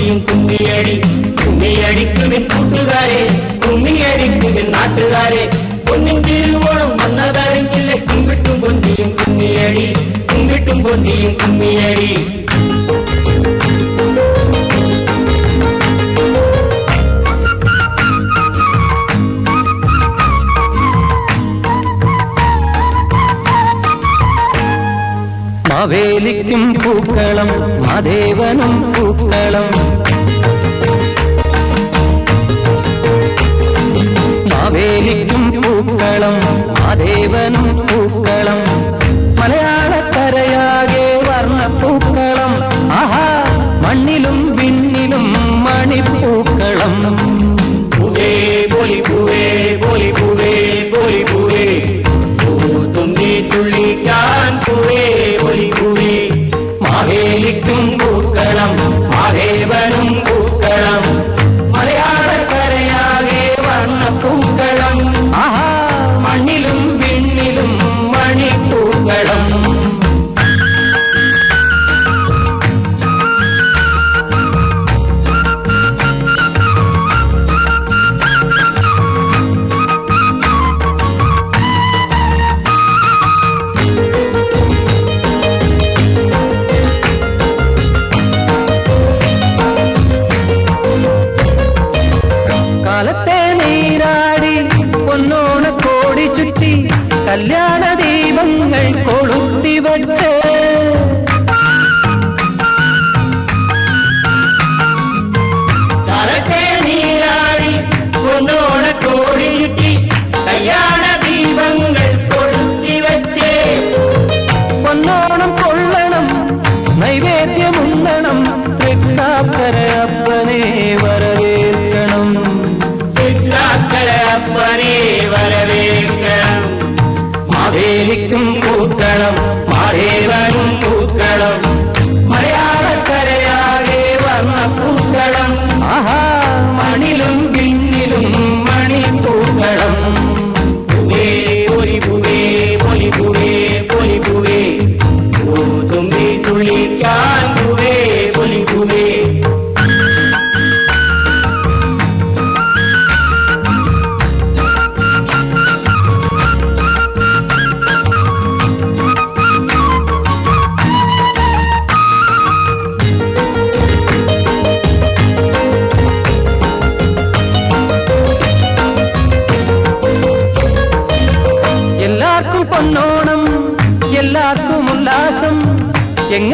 പൊന്നിയും കുമ്മിയടി കുമ്മിയടിക്കുവിൻ കൂട്ടുകാരെ കുമ്മിയടിക്കുവിൻ നാട്ടുകാരെ പൊന്നിൻ തിരുവോണം വന്നതറിഞ്ഞില്ല കുമ്പിട്ടും പൊന്നിയും കുമ്മിയടി കുമ്പിട്ടും പൊന്നിയും കുമ്മിയടി മാവേലിക്കും പൂക്കളം മാദേവനും പൂക്കളം മാവേലിക്കും പൂക്കളം മാദേവനും പൂക്കളം മലയാളക്കരയാകെ വർണ്ണപ്പൂക്കളം ആഹാ മണ്ണിലും വിണ്ണിലും മണിപ്പൂക്കളം പൂവേ പൊലി പൂവേ പൊലി പൂവേ പൊലി പൂവേ തുമ്പി തുള്ളിക്കാൻ പൂവേ പൊലി പൂവേ മാവേലിക്കും പൂക്കളം മാദേവനും പൂക്കളം മലയാളക്കരയാകെ വർണ്ണപ്പൂക്കളം ആഹാ മണ്ണിലും വിണ്ണിലും മണിപ്പൂക്കളം കാലത്തെ നീരാടി പൊന്നോണ കോടി ചുറ്റി കല്യാണ ദീപങ്ങൾ കൊളുത്തി വച്ച് കാലത്തെ നീരാടി പൊന്നോണ കോടി ചുറ്റി കല്യാണ ദീപങ്ങൾ കൊളുത്തി വച്ചേ പൊന്നോണം കൊള്ളണം നൈവേദ്യമുണ്ണണം തൃക്കാക്കര അപ്പനെ വരവേൽക്കണം അപ്പനെ വരവേൽക്കണം മാവേലിക്കും പൂക്കളം മാദേവനും പൂക്കളം മലയാളക്കരയാകെ വർണ്ണപ്പൂക്കളം ആഹാ മണിലും പിന്നിലും മണിപ്പൂക്കളം പൂവേ പൊലി പൂവേ പൊലി പൂവേ പൊലി പൂവേ തുമ്പി തുള്ളിക്കാൻ പൂവേ പൊലി പൂവേ എല്ലാവർക്കും പൊന്നോണം എല്ലാവർക്കും ഉല്ലാസം എങ്ങ